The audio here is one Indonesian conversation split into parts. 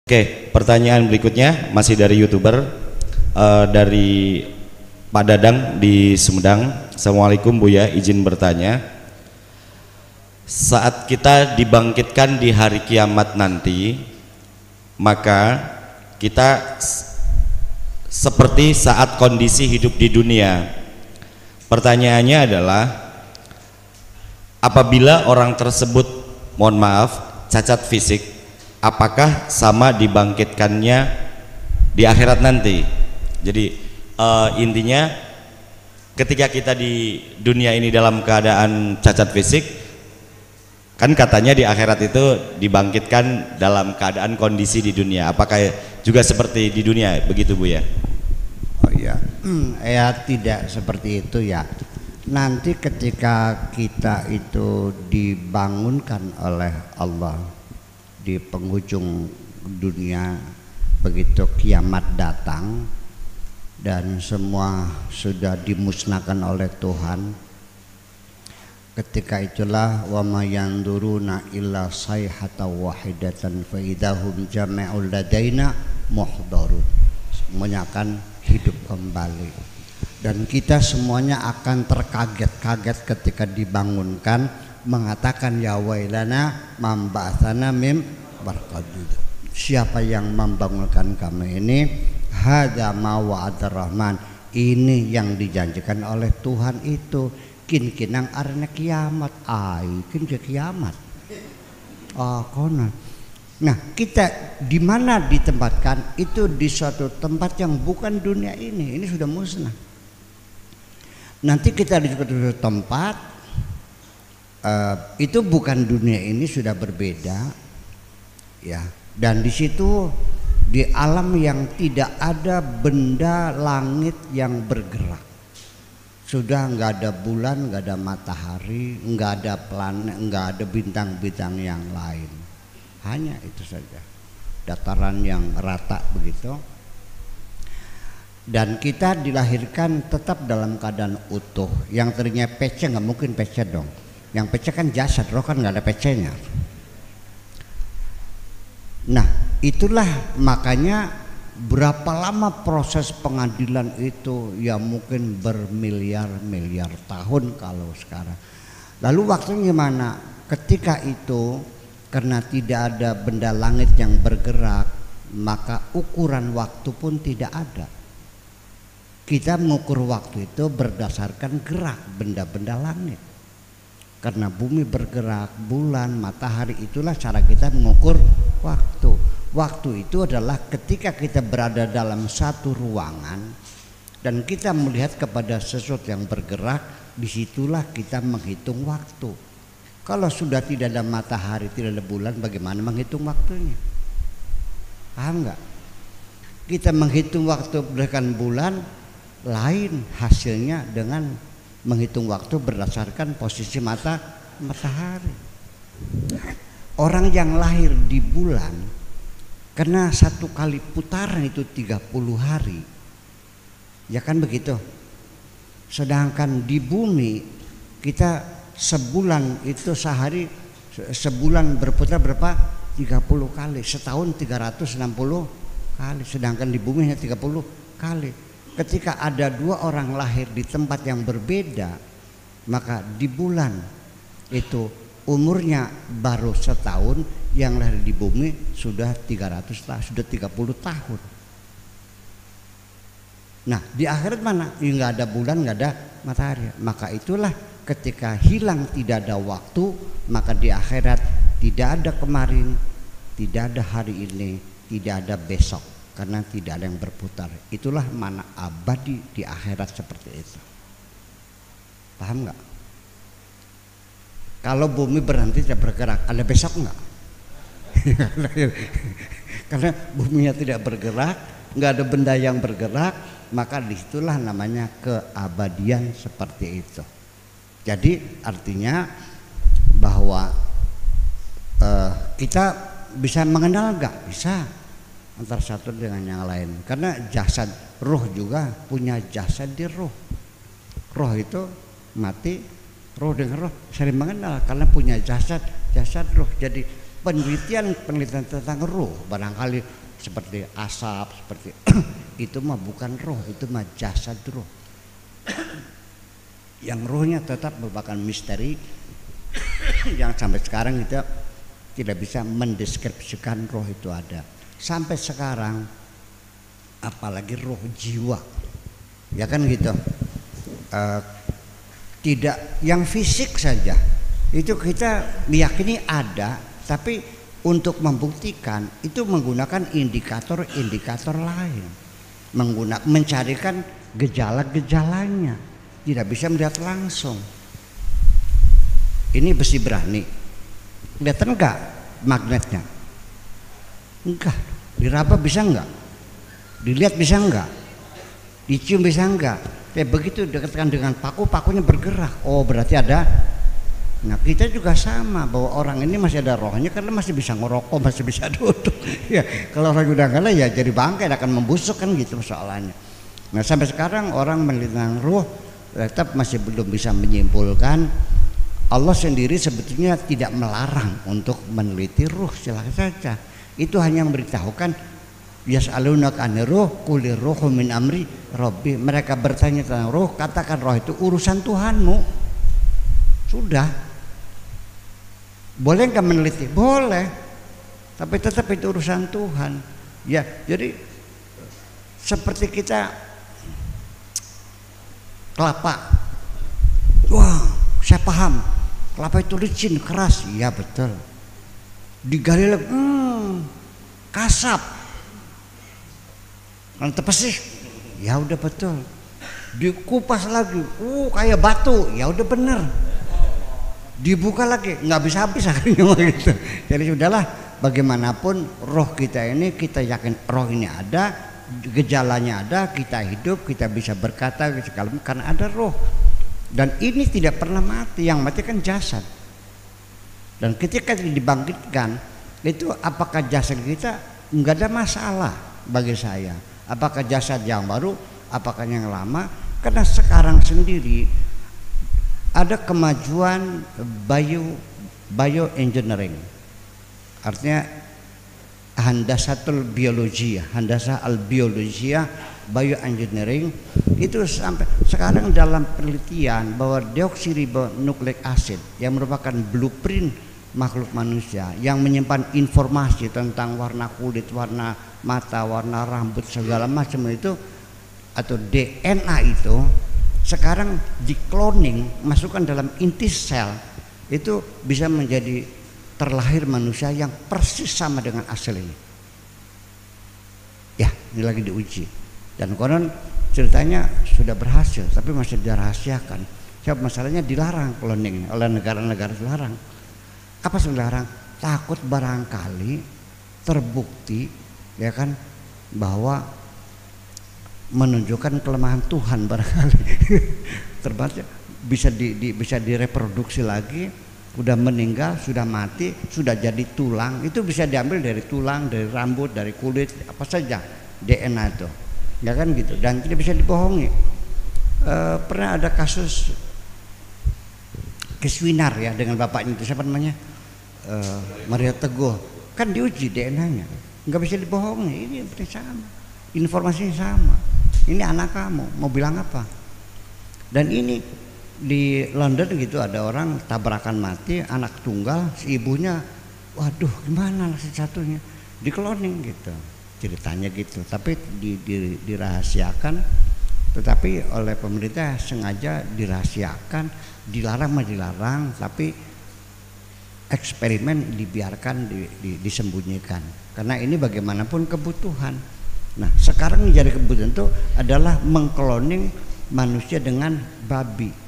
Oke, pertanyaan berikutnya masih dari YouTuber dari Pak Dadang di Sumedang. Assalamualaikum Buya, izin bertanya. Saat kita dibangkitkan di hari kiamat nanti, maka kita seperti saat kondisi hidup di dunia. Pertanyaannya adalah, apabila orang tersebut, mohon maaf, cacat fisik, apakah sama dibangkitkannya di akhirat nanti? Jadi intinya ketika kita di dunia ini dalam keadaan cacat fisik, kan katanya di akhirat itu dibangkitkan dalam keadaan kondisi di dunia. Apakah juga seperti di dunia? Begitu Bu ya? Oh iya, ya tidak seperti itu ya. Nanti ketika kita itu dibangunkan oleh Allah di penghujung dunia, begitu kiamat datang dan semua sudah dimusnahkan oleh Tuhan, ketika itulah wa ma yanduruna illa sayhata wahidatan fa idahum jami'ul ladaina muhdarun, semuanya akan hidup kembali dan kita semuanya akan terkaget-kaget ketika dibangunkan, mengatakan ya wailana mamba'atsana mim barqadid. Siapa yang membangunkan kami ini? Hadza ma wa'adar rahman. Ini yang dijanjikan oleh Tuhan itu. Kin-kinang arena kiamat. Kin ke kiamat. Konon. Nah, kita di mana ditempatkan? Itu di suatu tempat yang bukan dunia ini. Ini sudah musnah. Nanti kita di suatu tempat itu bukan dunia ini, sudah berbeda ya, dan di situ di alam yang tidak ada benda langit yang bergerak, sudah nggak ada bulan, nggak ada matahari, nggak ada planet, nggak ada bintang-bintang yang lain, hanya itu saja, dataran yang rata begitu. Dan kita dilahirkan tetap dalam keadaan utuh. Yang tadinya pece nggak mungkin pece dong. Yang pece kan jasad, roh kan nggak ada pecenya. Nah, itulah makanya berapa lama proses pengadilan itu, ya mungkin bermiliar-miliar tahun kalau sekarang. Lalu waktunya gimana? Ketika itu karena tidak ada benda langit yang bergerak, maka ukuran waktu pun tidak ada. Kita mengukur waktu itu berdasarkan gerak benda-benda langit. Karena bumi bergerak, bulan, matahari, itulah cara kita mengukur waktu. Waktu itu adalah ketika kita berada dalam satu ruangan dan kita melihat kepada sesuatu yang bergerak, disitulah kita menghitung waktu. Kalau sudah tidak ada matahari, tidak ada bulan, bagaimana menghitung waktunya? Paham nggak? Kita menghitung waktu berdasarkan bulan, lain hasilnya dengan menghitung waktu berdasarkan posisi matahari. Orang yang lahir di bulan, karena satu kali putaran itu 30 hari, ya kan begitu. Sedangkan di bumi kita sebulan itu sehari, sebulan berputar berapa? 30 kali, setahun 360 kali, sedangkan di bumi hanya 30 kali. Ketika ada dua orang lahir di tempat yang berbeda, maka di bulan itu umurnya baru setahun, yang lahir di bumi sudah 300 tahun, sudah 30 tahun. Nah, di akhirat mana? Ya, nggak ada bulan, nggak ada matahari. Maka itulah ketika hilang tidak ada waktu, maka di akhirat tidak ada kemarin, tidak ada hari ini, tidak ada besok. Karena tidak ada yang berputar. Itulah mana abadi di akhirat seperti itu. Paham nggak? Kalau bumi berhenti tidak bergerak, ada besok nggak? Karena buminya tidak bergerak, nggak ada benda yang bergerak, maka disitulah namanya keabadian seperti itu. Jadi artinya bahwa kita bisa mengenal nggak? Bisa. Antara satu dengan yang lain, karena jasad roh juga punya jasad di roh. Roh itu mati, roh dengan roh saling mengenal karena punya jasad roh. Jadi penelitian tentang roh barangkali seperti asap seperti itu mah bukan roh, itu mah jasad roh. Yang rohnya tetap merupakan misteri yang sampai sekarang kita tidak bisa mendeskripsikan roh itu ada. Sampai sekarang apalagi roh jiwa, ya kan gitu. Tidak yang fisik saja itu kita meyakini ada, tapi untuk membuktikan itu menggunakan indikator-indikator lain, mencarikan gejala-gejalanya, tidak bisa melihat langsung. Ini besi berani, kelihatan enggak magnetnya? Enggak. Diraba bisa enggak? Dilihat bisa enggak? Dicium bisa enggak? Begitu dekatkan dengan paku, pakunya bergerak. Oh berarti ada. Nah kita juga sama, bahwa orang ini masih ada rohnya karena masih bisa ngerokok, masih bisa duduk. Ya kalau orang udah enggak lah ya jadi bangkai, akan membusuk kan gitu soalnya. Nah sampai sekarang orang meneliti roh tetap masih belum bisa menyimpulkan. Allah sendiri sebetulnya tidak melarang untuk meneliti ruh, silakan saja. Itu hanya memberitahukan yas'alunaka 'anir ruh qulir ruhu min amri rabbi. Mereka bertanya tentang ruh, katakan roh itu urusan Tuhanmu. Sudah. Boleh enggak meneliti? Boleh. Tapi tetap itu urusan Tuhan. Ya, jadi seperti kita kelapa. Wah, saya paham. Kelapa itu licin, keras, iya betul. Digali lagi, kasap, tepes sih, ya udah betul. Dikupas lagi, kayak batu, ya udah bener. Dibuka lagi, nggak bisa habis akhirnya gitu. Jadi sudahlah, bagaimanapun roh kita ini, kita yakin roh ini ada, gejalanya ada, kita hidup, kita bisa berkata karena ada roh. Dan ini tidak pernah mati, yang mati kan jasad. Dan ketika dibangkitkan, itu apakah jasad kita nggak ada masalah bagi saya. Apakah jasad yang baru, apakah yang lama? Karena sekarang sendiri ada kemajuan bioengineering, artinya handasatul biologia, handasa al biologia, bioengineering itu sampai sekarang dalam penelitian bahwa deoksiribonukleik acid yang merupakan blueprint makhluk manusia yang menyimpan informasi tentang warna kulit, warna mata, warna rambut segala macam itu atau DNA itu sekarang di cloning, masukkan dalam inti sel itu bisa menjadi terlahir manusia yang persis sama dengan aslinya. Ya, ini lagi diuji. Dan konon ceritanya sudah berhasil, tapi masih dirahasiakan. Sebab masalahnya dilarang cloning oleh negara-negara, dilarang. Apa sih dilarang? Takut barangkali terbukti, ya kan, bahwa menunjukkan kelemahan Tuhan barangkali. Terbaca bisa direproduksi lagi. Udah meninggal, sudah mati, sudah jadi tulang, itu bisa diambil dari tulang, dari rambut, dari kulit, apa saja DNA itu, ya kan gitu, dan tidak bisa dibohongi. Pernah ada kasus Keswinar ya dengan bapaknya itu siapa namanya, Maria Teguh, kan diuji DNA-nya, nggak bisa dibohongi. Ini sama, informasinya sama. Ini anak kamu, mau bilang apa? Dan ini di London gitu ada orang tabrakan mati, anak tunggal, si ibunya, waduh gimana satu-satunya, di cloning gitu ceritanya gitu, tapi dirahasiakan, tetapi oleh pemerintah sengaja dirahasiakan, dilarang, tapi eksperimen dibiarkan, disembunyikan, karena ini bagaimanapun kebutuhan. Nah sekarang menjadi kebutuhan itu adalah mengkloning manusia dengan babi.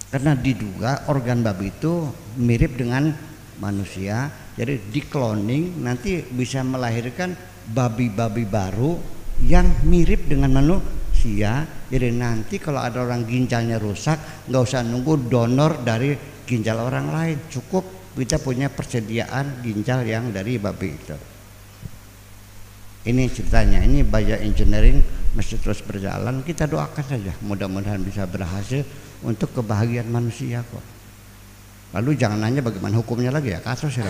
Karena diduga organ babi itu mirip dengan manusia, jadi dikloning nanti bisa melahirkan babi-babi baru yang mirip dengan manusia. Jadi nanti kalau ada orang ginjalnya rusak, nggak usah nunggu donor dari ginjal orang lain, cukup kita punya persediaan ginjal yang dari babi itu. Ini ceritanya, ini bioengineering masih terus berjalan. Kita doakan saja, mudah-mudahan bisa berhasil untuk kebahagiaan manusia kok. Lalu jangan nanya bagaimana hukumnya lagi ya, kasus ya.